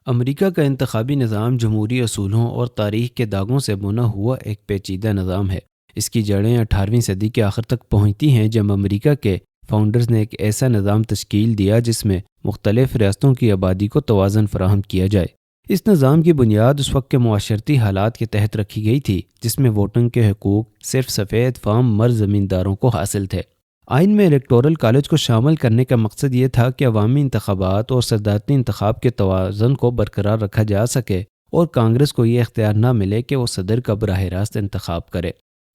امریکہ کا انتخابی نظام جمہوری اصولوں اور تاریخ کے داغوں سے بنا ہوا ایک پیچیدہ نظام ہے۔ اس کی جڑیں 18ویں صدی کے آخر تک پہنچتی ہیں، جب امریکہ کے فاؤنڈرز نے ایک ایسا نظام تشکیل دیا جس میں مختلف ریاستوں کی آبادی کو توازن فراہم کیا جائے۔ اس نظام کی بنیاد اس وقت کے معاشرتی حالات کے تحت رکھی گئی تھی، جس میں ووٹنگ کے حقوق صرف سفید فام مرد زمینداروں کو حاصل تھے۔ آئین میں الیکٹورل کالج کو شامل کرنے کا مقصد یہ تھا کہ عوامی انتخابات اور صدارتی انتخاب کے توازن کو برقرار رکھا جا سکے اور کانگریس کو یہ اختیار نہ ملے کہ وہ صدر کا براہ راست انتخاب کرے۔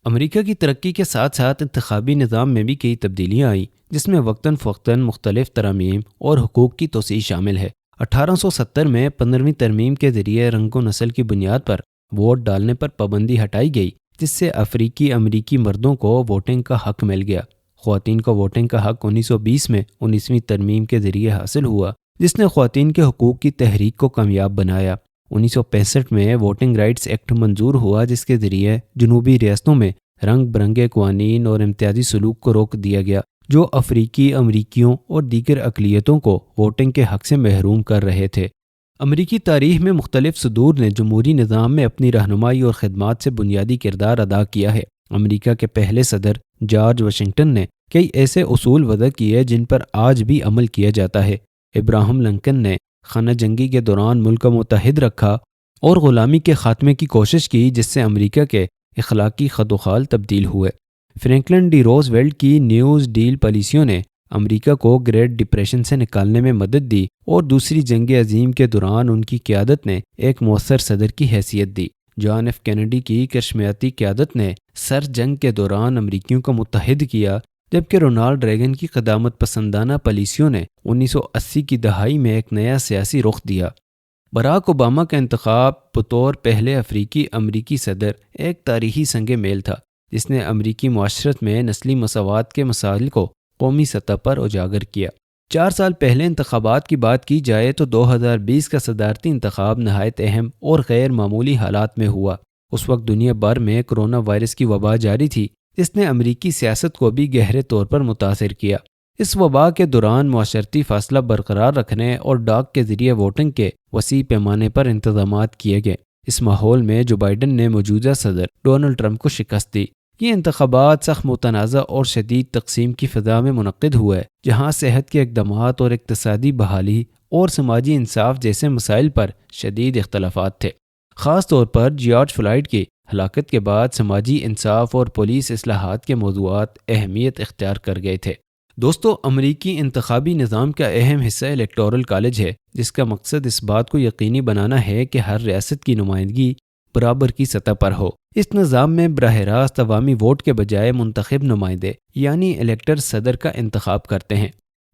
امریکہ کی ترقی کے ساتھ ساتھ انتخابی نظام میں بھی کئی تبدیلیاں آئیں، جس میں وقتاً فوقتاً مختلف ترامیم اور حقوق کی توسیع شامل ہے۔ 1870 میں 15ویں ترمیم کے ذریعے رنگ و نسل کی بنیاد پر ووٹ ڈالنے پر پابندی ہٹائی گئی، جس سے افریقی امریکی مردوں کو ووٹنگ کا حق مل گیا۔ خواتین کو ووٹنگ کا حق 1920 میں 19ویں ترمیم کے ذریعے حاصل ہوا، جس نے خواتین کے حقوق کی تحریک کو کامیاب بنایا۔ 1965 میں ووٹنگ رائٹس ایکٹ منظور ہوا، جس کے ذریعے جنوبی ریاستوں میں رنگ برنگے قوانین اور امتیازی سلوک کو روک دیا گیا، جو افریقی امریکیوں اور دیگر اقلیتوں کو ووٹنگ کے حق سے محروم کر رہے تھے۔ امریکی تاریخ میں مختلف صدور نے جمہوری نظام میں اپنی رہنمائی اور خدمات سے بنیادی کردار ادا کیا ہے۔ امریکہ کے پہلے صدر جارج واشنگٹن نے کئی ایسے اصول وضع کیے جن پر آج بھی عمل کیا جاتا ہے۔ ابراہم لنکن نے خانہ جنگی کے دوران ملک کو متحد رکھا اور غلامی کے خاتمے کی کوشش کی، جس سے امریکہ کے اخلاقی خد و خال تبدیل ہوئے۔ فرینکلن ڈی روز ویلٹ کی نیوز ڈیل پالیسیوں نے امریکہ کو گریٹ ڈپریشن سے نکالنے میں مدد دی اور دوسری جنگ عظیم کے دوران ان کی قیادت نے ایک مؤثر صدر کی حیثیت دی۔ جان ایف کینیڈی کی کرشمیاتی قیادت نے سر جنگ کے دوران امریکیوں کو متحد کیا، جبکہ رونالڈ ریگن کی قدامت پسندانہ پالیسیوں نے 1980 کی دہائی میں ایک نیا سیاسی رخ دیا۔ براک اوباما کا انتخاب بطور پہلے افریقی امریکی صدر ایک تاریخی سنگ میل تھا، جس نے امریکی معاشرت میں نسلی مساوات کے مسائل کو قومی سطح پر اجاگر کیا۔ 4 سال پہلے انتخابات کی بات کی جائے تو 2020 کا صدارتی انتخاب نہایت اہم اور غیر معمولی حالات میں ہوا۔ اس وقت دنیا بھر میں کرونا وائرس کی وبا جاری تھی، جس نے امریکی سیاست کو بھی گہرے طور پر متاثر کیا۔ اس وبا کے دوران معاشرتی فاصلہ برقرار رکھنے اور ڈاک کے ذریعے ووٹنگ کے وسیع پیمانے پر انتظامات کیے گئے۔ اس ماحول میں جو بائیڈن نے موجودہ صدر ڈونلڈ ٹرمپ کو شکست دی۔ یہ انتخابات سخت متنازع اور شدید تقسیم کی فضا میں منعقد ہوئے، جہاں صحت کے اقدامات اور اقتصادی بحالی اور سماجی انصاف جیسے مسائل پر شدید اختلافات تھے۔ خاص طور پر جارج فلائیڈ کی ہلاکت کے بعد سماجی انصاف اور پولیس اصلاحات کے موضوعات اہمیت اختیار کر گئے تھے۔ دوستو، امریکی انتخابی نظام کا اہم حصہ الیکٹورل کالج ہے، جس کا مقصد اس بات کو یقینی بنانا ہے کہ ہر ریاست کی نمائندگی برابر کی سطح پر ہو۔ اس نظام میں براہ راست عوامی ووٹ کے بجائے منتخب نمائندے یعنی الیکٹر صدر کا انتخاب کرتے ہیں۔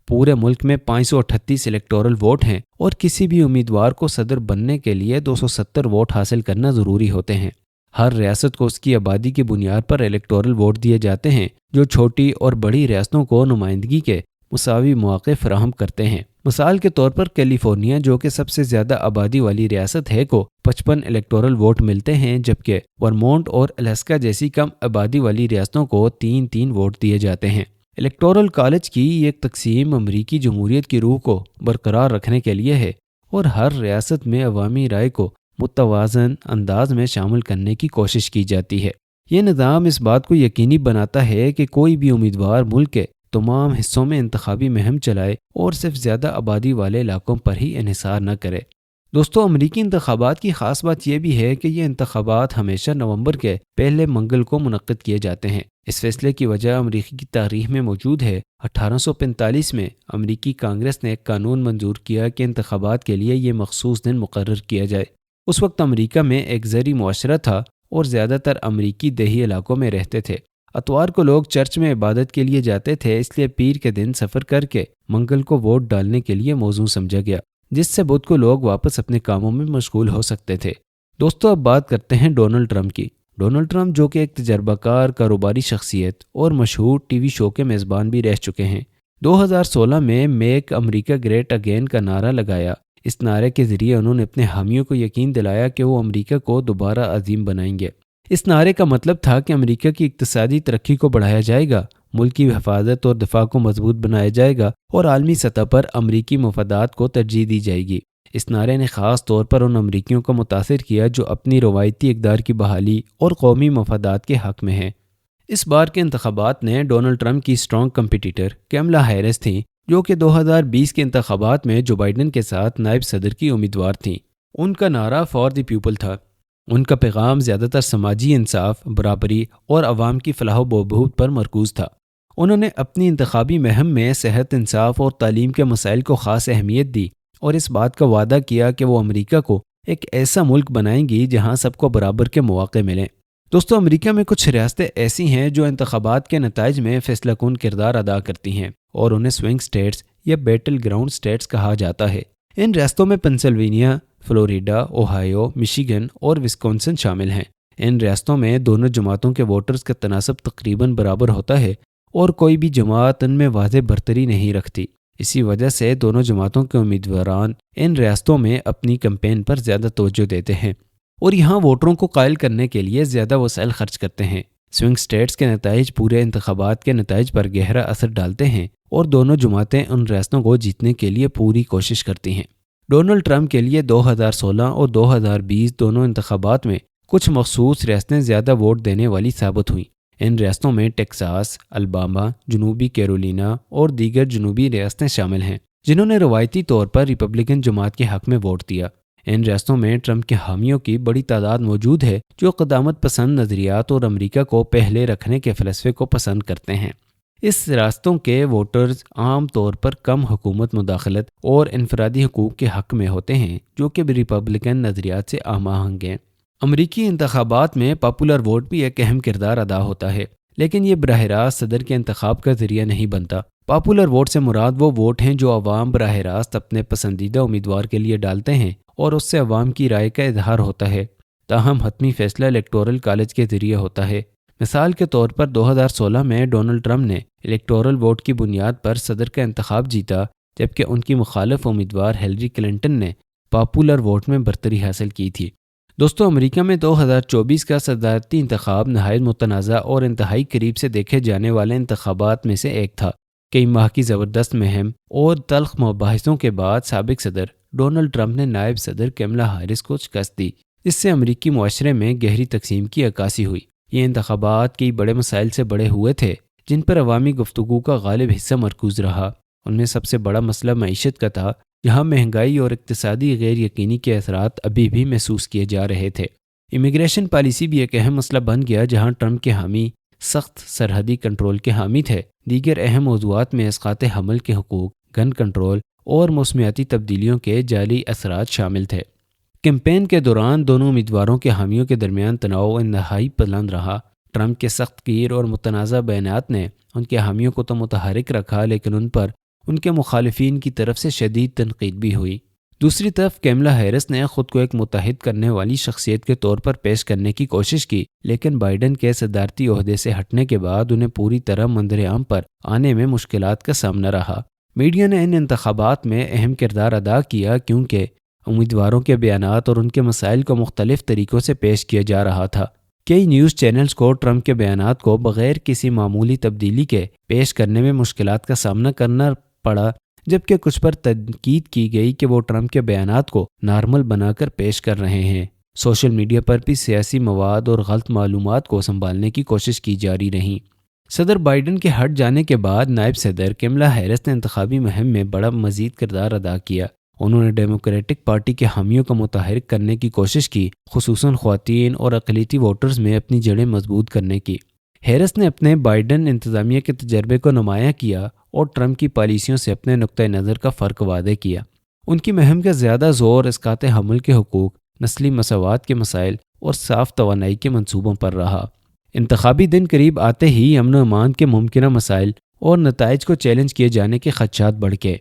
پورے ملک میں 538 الیکٹورل ووٹ ہیں اور کسی بھی امیدوار کو صدر بننے کے لیے 270 ووٹ حاصل کرنا ضروری ہوتے ہیں۔ ہر ریاست کو اس کی آبادی کی بنیاد پر الیکٹورل ووٹ دیے جاتے ہیں، جو چھوٹی اور بڑی ریاستوں کو نمائندگی کے مساوی مواقع فراہم کرتے ہیں۔ مثال کے طور پر کیلیفورنیا، جو کہ سب سے زیادہ آبادی والی ریاست ہے، کو 55 الیکٹورل ووٹ ملتے ہیں، جبکہ ورمونٹ اور الاسکا جیسی کم آبادی والی ریاستوں کو 3 ووٹ دیے جاتے ہیں۔ الیکٹورل کالج کی ایک تقسیم امریکی جمہوریت کی روح کو برقرار رکھنے کے لیے ہے اور ہر ریاست میں عوامی رائے کو متوازن انداز میں شامل کرنے کی کوشش کی جاتی ہے۔ یہ نظام اس بات کو یقینی بناتا ہے کہ کوئی بھی امیدوار ملک کے تمام حصوں میں انتخابی مہم چلائے اور صرف زیادہ آبادی والے علاقوں پر ہی انحصار نہ کرے۔ دوستو، امریکی انتخابات کی خاص بات یہ بھی ہے کہ یہ انتخابات ہمیشہ نومبر کے پہلے منگل کو منعقد کیے جاتے ہیں۔ اس فیصلے کی وجہ امریکی کی تاریخ میں موجود ہے۔ 1845 میں امریکی کانگریس نے ایک قانون منظور کیا کہ انتخابات کے لیے یہ مخصوص دن مقرر کیا جائے۔ اس وقت امریکہ میں ایک زرعی معاشرہ تھا اور زیادہ تر امریکی دیہی علاقوں میں رہتے تھے۔ اتوار کو لوگ چرچ میں عبادت کے لیے جاتے تھے، اس لیے پیر کے دن سفر کر کے منگل کو ووٹ ڈالنے کے لیے موزوں سمجھا گیا، جس سے بدھ کو لوگ واپس اپنے کاموں میں مشغول ہو سکتے تھے۔ دوستو، اب بات کرتے ہیں ڈونلڈ ٹرمپ کی۔ ڈونلڈ ٹرمپ، جو کہ ایک تجربہ کار کاروباری شخصیت اور مشہور ٹی وی شو کے میزبان بھی رہ چکے ہیں، 2016 میں میک امریکہ گریٹ اگین کا نعرہ لگایا۔ اس نعرے کے ذریعے انہوں نے اپنے حامیوں کو یقین دلایا کہ وہ امریکہ کو دوبارہ عظیم بنائیں گے۔ اس نعرے کا مطلب تھا کہ امریکہ کی اقتصادی ترقی کو بڑھایا جائے گا، ملک کی حفاظت اور دفاع کو مضبوط بنایا جائے گا اور عالمی سطح پر امریکی مفادات کو ترجیح دی جائے گی۔ اس نعرے نے خاص طور پر ان امریکیوں کو متاثر کیا جو اپنی روایتی اقدار کی بحالی اور قومی مفادات کے حق میں ہیں۔ اس بار کے انتخابات نے ڈونلڈ ٹرمپ کی اسٹرانگ کمپیٹیٹر کیملا ہیرس تھیں، جو کہ 2020 کے انتخابات میں جو بائیڈن کے ساتھ نائب صدر کی امیدوار تھیں۔ ان کا نعرہ فار دی پیپل تھا۔ ان کا پیغام زیادہ تر سماجی انصاف، برابری اور عوام کی فلاح و بہبود پر مرکوز تھا۔ انہوں نے اپنی انتخابی مہم میں صحت، انصاف اور تعلیم کے مسائل کو خاص اہمیت دی اور اس بات کا وعدہ کیا کہ وہ امریکہ کو ایک ایسا ملک بنائیں گی جہاں سب کو برابر کے مواقع ملیں۔ دوستو، امریکہ میں کچھ ریاستیں ایسی ہیں جو انتخابات کے نتائج میں فیصلہ کن کردار ادا کرتی ہیں اور انہیں سوئنگ سٹیٹس یا بیٹل گراؤنڈ سٹیٹس کہا جاتا ہے۔ ان ریاستوں میں پنسلوینیا، فلوریڈا، اوہایو، مشیگن اور وسکونسن شامل ہیں۔ ان ریاستوں میں دونوں جماعتوں کے ووٹرز کا تناسب تقریباً برابر ہوتا ہے اور کوئی بھی جماعت ان میں واضح برتری نہیں رکھتی۔ اسی وجہ سے دونوں جماعتوں کے امیدواران ان ریاستوں میں اپنی کمپین پر زیادہ توجہ دیتے ہیں اور یہاں ووٹروں کو قائل کرنے کے لیے زیادہ وسائل خرچ کرتے ہیں۔ سوئنگ سٹیٹس کے نتائج پورے انتخابات کے نتائج پر گہرا اثر ڈالتے ہیں اور دونوں جماعتیں ان ریاستوں کو جیتنے کے لیے پوری کوشش کرتی ہیں۔ ڈونلڈ ٹرمپ کے لیے 2016 اور 2020 دونوں انتخابات میں کچھ مخصوص ریاستیں زیادہ ووٹ دینے والی ثابت ہوئیں۔ ان ریاستوں میں ٹیکساس، الاباما، جنوبی کیرولینا اور دیگر جنوبی ریاستیں شامل ہیں جنہوں نے روایتی طور پر ریپبلکن جماعت کے حق میں ووٹ دیا۔ ان ریاستوں میں ٹرمپ کے حامیوں کی بڑی تعداد موجود ہے جو قدامت پسند نظریات اور امریکہ کو پہلے رکھنے کے فلسفے کو پسند کرتے ہیں۔ اس ریاستوں کے ووٹرز عام طور پر کم حکومت مداخلت اور انفرادی حقوق کے حق میں ہوتے ہیں جو کہ ریپبلکن نظریات سے ہم آہنگ ہیں۔ امریکی انتخابات میں پاپولر ووٹ بھی ایک اہم کردار ادا ہوتا ہے، لیکن یہ براہ راست صدر کے انتخاب کا ذریعہ نہیں بنتا۔ پاپولر ووٹ سے مراد وہ ووٹ ہیں جو عوام براہ راست اپنے پسندیدہ امیدوار کے لیے ڈالتے ہیں اور اس سے عوام کی رائے کا اظہار ہوتا ہے، تاہم حتمی فیصلہ الیکٹورل کالج کے ذریعے ہوتا ہے۔ مثال کے طور پر 2016 میں ڈونلڈ ٹرمپ نے الیکٹورل ووٹ کی بنیاد پر صدر کا انتخاب جیتا، جبکہ ان کی مخالف امیدوار ہیلری کلنٹن نے پاپولر ووٹ میں برتری حاصل کی تھی۔ دوستو، امریکہ میں 2024 کا صدارتی انتخاب نہایت متنازع اور انتہائی قریب سے دیکھے جانے والے انتخابات میں سے ایک تھا۔ کئی ماہ کی زبردست مہم اور تلخ مباحثوں کے بعد سابق صدر ڈونلڈ ٹرمپ نے نائب صدر کیملا ہیرس کو شکست دی، جس سے امریکی معاشرے میں گہری تقسیم کی عکاسی ہوئی۔ یہ انتخابات کئی بڑے مسائل سے بڑے ہوئے تھے جن پر عوامی گفتگو کا غالب حصہ مرکوز رہا۔ ان میں سب سے بڑا مسئلہ معیشت کا تھا، جہاں مہنگائی اور اقتصادی غیر یقینی کے اثرات ابھی بھی محسوس کیے جا رہے تھے۔ امیگریشن پالیسی بھی ایک اہم مسئلہ بن گیا، جہاں ٹرمپ کے حامی سخت سرحدی کنٹرول کے حامی تھے۔ دیگر اہم موضوعات میں اسقاط حمل کے حقوق، گن کنٹرول اور موسمیاتی تبدیلیوں کے جعلی اثرات شامل تھے۔ کیمپین کے دوران دونوں امیدواروں کے حامیوں کے درمیان تناؤ انتہائی بلند رہا۔ ٹرمپ کے سخت گیر اور متنازع بیانات نے ان کے حامیوں کو تو متحرک رکھا، لیکن ان پر ان کے مخالفین کی طرف سے شدید تنقید بھی ہوئی۔ دوسری طرف کیملا ہیرس نے خود کو ایک متحد کرنے والی شخصیت کے طور پر پیش کرنے کی کوشش کی، لیکن بائیڈن کے صدارتی عہدے سے ہٹنے کے بعد انہیں پوری طرح منظر عام پر آنے میں مشکلات کا سامنا رہا۔ میڈیا نے ان انتخابات میں اہم کردار ادا کیا کیونکہ امیدواروں کے بیانات اور ان کے مسائل کو مختلف طریقوں سے پیش کیا جا رہا تھا۔ کئی نیوز چینلز کو ٹرمپ کے بیانات کو بغیر کسی معمولی تبدیلی کے پیش کرنے میں مشکلات کا سامنا کرنا پڑا، جبکہ کچھ پر تنقید کی گئی کہ وہ ٹرمپ کے بیانات کو نارمل بنا کر پیش کر رہے ہیں۔ سوشل میڈیا پر بھی سیاسی مواد اور غلط معلومات کو سنبھالنے کی کوشش کی جاری رہی۔ صدر بائیڈن کے ہٹ جانے کے بعد نائب صدر کیملا ہیرس نے انتخابی مہم میں بڑا مزید کردار ادا کیا۔ انہوں نے ڈیموکریٹک پارٹی کے حامیوں کو متحرک کرنے کی کوشش کی، خصوصاً خواتین اور اقلیتی ووٹرز میں اپنی جڑیں مضبوط کرنے کی۔ ہیرس نے اپنے بائیڈن انتظامیہ کے تجربے کو نمایاں کیا اور ٹرمپ کی پالیسیوں سے اپنے نقطۂ نظر کا فرق واضح کیا۔ ان کی مہم کا زیادہ زور اسقاط حمل کے حقوق، نسلی مساوات کے مسائل اور صاف توانائی کے منصوبوں پر رہا۔ انتخابی دن قریب آتے ہی امن و امان کے ممکنہ مسائل اور نتائج کو چیلنج کیے جانے کے خدشات بڑھ گئے۔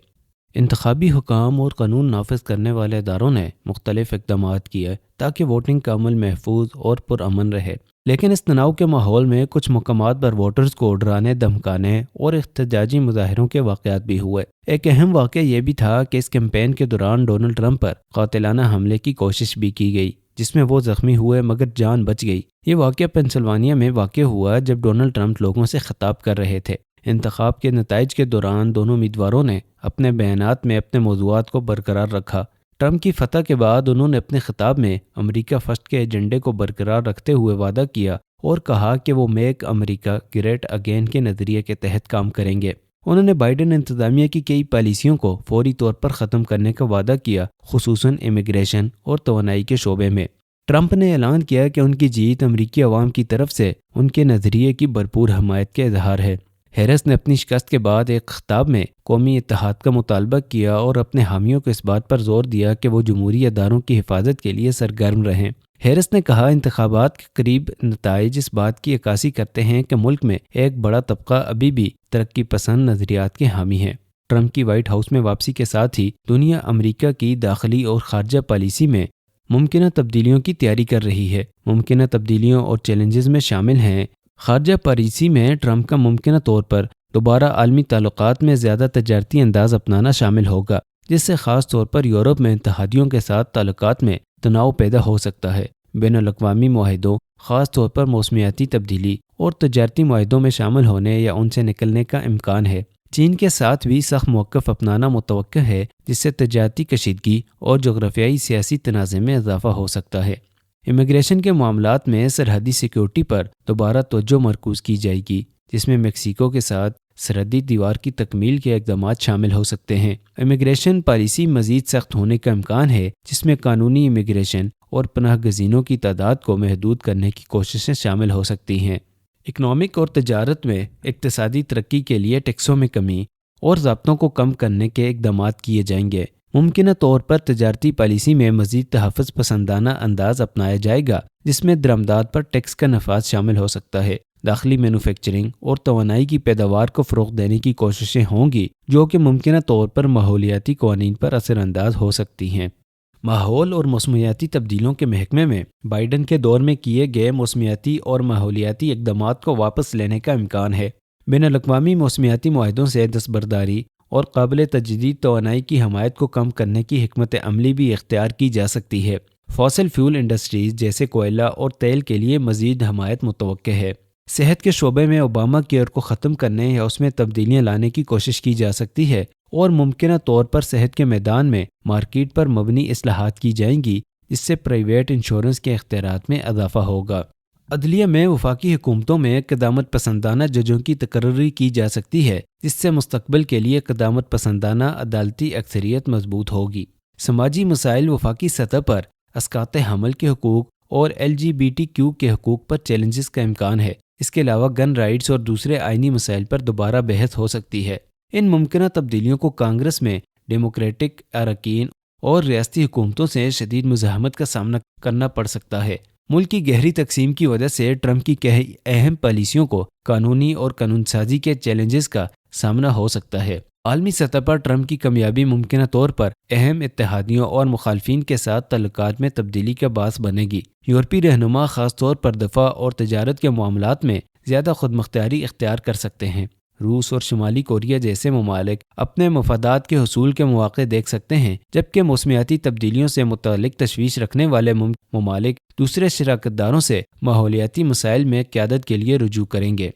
انتخابی حکام اور قانون نافذ کرنے والے اداروں نے مختلف اقدامات کیے تاکہ ووٹنگ کا عمل محفوظ اور پرامن رہے، لیکن اس تناؤ کے ماحول میں کچھ مقامات پر ووٹرز کو ڈرانے، دھمکانے اور احتجاجی مظاہروں کے واقعات بھی ہوئے۔ ایک اہم واقعہ یہ بھی تھا کہ اس کیمپین کے دوران ڈونلڈ ٹرمپ پر قاتلانہ حملے کی کوشش بھی کی گئی، جس میں وہ زخمی ہوئے مگر جان بچ گئی۔ یہ واقعہ پنسلوانیا میں واقع ہوا جب ڈونلڈ ٹرمپ لوگوں سے خطاب کر رہے تھے۔ انتخاب کے نتائج کے دوران دونوں امیدواروں نے اپنے بیانات میں اپنے موضوعات کو برقرار رکھا۔ ٹرمپ کی فتح کے بعد انہوں نے اپنے خطاب میں امریکہ فرسٹ کے ایجنڈے کو برقرار رکھتے ہوئے وعدہ کیا اور کہا کہ وہ میک امریکہ گریٹ اگین کے نظریے کے تحت کام کریں گے۔ انہوں نے بائیڈن انتظامیہ کی کئی پالیسیوں کو فوری طور پر ختم کرنے کا وعدہ کیا، خصوصاً امیگریشن اور توانائی کے شعبے میں۔ ٹرمپ نے اعلان کیا کہ ان کی جیت امریکی عوام کی طرف سے ان کے نظریے کی بھرپور حمایت کا اظہار ہے۔ ہیرس نے اپنی شکست کے بعد ایک خطاب میں قومی اتحاد کا مطالبہ کیا اور اپنے حامیوں کو اس بات پر زور دیا کہ وہ جمہوری اداروں کی حفاظت کے لیے سرگرم رہیں۔ ہیرس نے کہا انتخابات کے قریب نتائج اس بات کی عکاسی کرتے ہیں کہ ملک میں ایک بڑا طبقہ ابھی بھی ترقی پسند نظریات کے حامی ہے۔ ٹرمپ کی وائٹ ہاؤس میں واپسی کے ساتھ ہی دنیا امریکہ کی داخلی اور خارجہ پالیسی میں ممکنہ تبدیلیوں کی تیاری کر رہی ہے۔ ممکنہ تبدیلیوں اور چیلنجز میں شامل ہیں خارجہ پالیسی میں ٹرمپ کا ممکنہ طور پر دوبارہ عالمی تعلقات میں زیادہ تجارتی انداز اپنانا شامل ہوگا، جس سے خاص طور پر یورپ میں اتحادیوں کے ساتھ تعلقات میں تناؤ پیدا ہو سکتا ہے۔ بین الاقوامی معاہدوں، خاص طور پر موسمیاتی تبدیلی اور تجارتی معاہدوں میں شامل ہونے یا ان سے نکلنے کا امکان ہے۔ چین کے ساتھ بھی سخت موقف اپنانا متوقع ہے، جس سے تجارتی کشیدگی اور جغرافیائی سیاسی تنازع میں اضافہ ہو سکتا ہے۔ امیگریشن کے معاملات میں سرحدی سیکیورٹی پر دوبارہ توجہ مرکوز کی جائے گی، جس میں میکسیکو کے ساتھ سرحدی دیوار کی تکمیل کے اقدامات شامل ہو سکتے ہیں۔ امیگریشن پالیسی مزید سخت ہونے کا امکان ہے، جس میں قانونی امیگریشن اور پناہ گزینوں کی تعداد کو محدود کرنے کی کوششیں شامل ہو سکتی ہیں۔ اکنامک اور تجارت میں اقتصادی ترقی کے لیے ٹیکسوں میں کمی اور ضابطوں کو کم کرنے کے اقدامات کیے جائیں گے۔ ممکنہ طور پر تجارتی پالیسی میں مزید تحفظ پسندانہ انداز اپنایا جائے گا، جس میں درآمدات پر ٹیکس کا نفاذ شامل ہو سکتا ہے۔ داخلی مینوفیکچرنگ اور توانائی کی پیداوار کو فروغ دینے کی کوششیں ہوں گی، جو کہ ممکنہ طور پر ماحولیاتی قوانین پر اثر انداز ہو سکتی ہیں۔ ماحول اور موسمیاتی تبدیلیوں کے محکمے میں بائیڈن کے دور میں کیے گئے موسمیاتی اور ماحولیاتی اقدامات کو واپس لینے کا امکان ہے۔ بین الاقوامی موسمیاتی معاہدوں سے دستبرداری اور قابل تجدید توانائی کی حمایت کو کم کرنے کی حکمت عملی بھی اختیار کی جا سکتی ہے۔ فاسل فیول انڈسٹریز جیسے کوئلہ اور تیل کے لیے مزید حمایت متوقع ہے۔ صحت کے شعبے میں اوباما کیئر کو ختم کرنے یا اس میں تبدیلیاں لانے کی کوشش کی جا سکتی ہے اور ممکنہ طور پر صحت کے میدان میں مارکیٹ پر مبنی اصلاحات کی جائیں گی، جس سے پرائیویٹ انشورنس کے اختیارات میں اضافہ ہوگا۔ عدلیہ میں وفاقی حکومتوں میں قدامت پسندانہ ججوں کی تقرری کی جا سکتی ہے، جس سے مستقبل کے لیے قدامت پسندانہ عدالتی اکثریت مضبوط ہوگی۔ سماجی مسائل وفاقی سطح پر اسقاط حمل کے حقوق اور LGBTQ کے حقوق پر چیلنجز کا امکان ہے۔ اس کے علاوہ گن رائٹس اور دوسرے آئینی مسائل پر دوبارہ بحث ہو سکتی ہے۔ ان ممکنہ تبدیلیوں کو کانگریس میں ڈیموکریٹک اراکین اور ریاستی حکومتوں سے شدید مزاحمت کا سامنا کرنا پڑ سکتا ہے۔ ملک کی گہری تقسیم کی وجہ سے ٹرمپ کی کئی اہم پالیسیوں کو قانونی اور قانون سازی کے چیلنجز کا سامنا ہو سکتا ہے۔ عالمی سطح پر ٹرمپ کی کامیابی ممکنہ طور پر اہم اتحادیوں اور مخالفین کے ساتھ تعلقات میں تبدیلی کا باعث بنے گی۔ یورپی رہنما خاص طور پر دفاع اور تجارت کے معاملات میں زیادہ خود مختاری اختیار کر سکتے ہیں۔ روس اور شمالی کوریا جیسے ممالک اپنے مفادات کے حصول کے مواقع دیکھ سکتے ہیں، جبکہ موسمیاتی تبدیلیوں سے متعلق تشویش رکھنے والے ممالک دوسرے شراکت داروں سے ماحولیاتی مسائل میں قیادت کے لیے رجوع کریں گے۔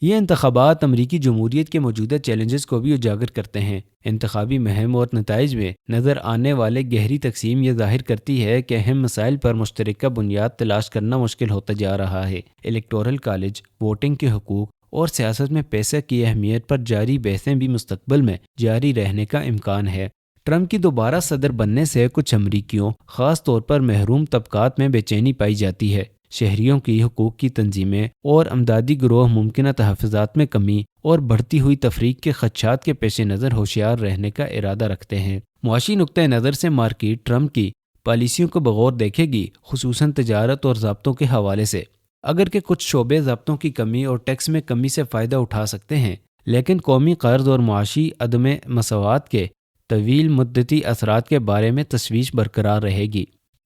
یہ انتخابات امریکی جمہوریت کے موجودہ چیلنجز کو بھی اجاگر کرتے ہیں۔ انتخابی مہم اور نتائج میں نظر آنے والے گہری تقسیم یہ ظاہر کرتی ہے کہ اہم مسائل پر مشترکہ بنیاد تلاش کرنا مشکل ہوتا جا رہا ہے۔ الیکٹورل کالج، ووٹنگ کے حقوق اور سیاست میں پیسے کی اہمیت پر جاری بحثیں بھی مستقبل میں جاری رہنے کا امکان ہے۔ ٹرمپ کی دوبارہ صدر بننے سے کچھ امریکیوں، خاص طور پر محروم طبقات میں بے چینی پائی جاتی ہے۔ شہریوں کی حقوق کی تنظیمیں اور امدادی گروہ ممکنہ تحفظات میں کمی اور بڑھتی ہوئی تفریق کے خدشات کے پیش نظر ہوشیار رہنے کا ارادہ رکھتے ہیں۔ معاشی نقطہ نظر سے مارکیٹ ٹرمپ کی پالیسیوں کو بغور دیکھے گی، خصوصاً تجارت اور ضابطوں کے حوالے سے۔ اگر کہ کچھ شعبے ضابطوں کی کمی اور ٹیکس میں کمی سے فائدہ اٹھا سکتے ہیں، لیکن قومی قرض اور معاشی عدم مساوات کے طویل مدتی اثرات کے بارے میں تشویش برقرار رہے گی۔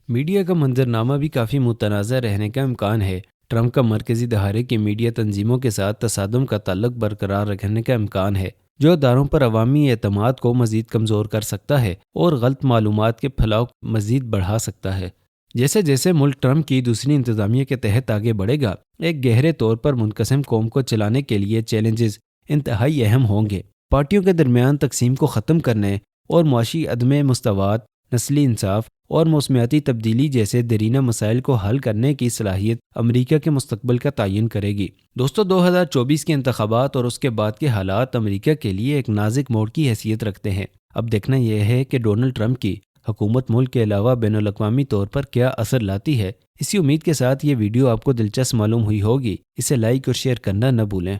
میڈیا کا منظرنامہ بھی کافی متنازع رہنے کا امکان ہے۔ ٹرمپ کا مرکزی دھارے کی میڈیا تنظیموں کے ساتھ تصادم کا تعلق برقرار رکھنے کا امکان ہے، جو اداروں پر عوامی اعتماد کو مزید کمزور کر سکتا ہے اور غلط معلومات کے پھیلاؤ مزید بڑھا سکتا ہے۔ جیسے جیسے ملک ٹرمپ کی دوسری انتظامیہ کے تحت آگے بڑھے گا، ایک گہرے طور پر منقسم قوم کو چلانے کے لیے چیلنجز انتہائی اہم ہوں گے۔ پارٹیوں کے درمیان تقسیم کو ختم کرنے اور معاشی عدم مساوات، نسلی انصاف اور موسمیاتی تبدیلی جیسے دیرینہ مسائل کو حل کرنے کی صلاحیت امریکہ کے مستقبل کا تعین کرے گی۔ دوستو، 2024 کے انتخابات اور اس کے بعد کے حالات امریکہ کے لیے ایک نازک موڑ کی حیثیت رکھتے ہیں۔ اب دیکھنا یہ ہے کہ ڈونلڈ ٹرمپ کی حکومت ملک کے علاوہ بین الاقوامی طور پر کیا اثر لاتی ہے۔ اسی امید کے ساتھ یہ ویڈیو آپ کو دلچسپ معلوم ہوئی ہوگی۔ اسے لائک اور شیئر کرنا نہ بھولیں۔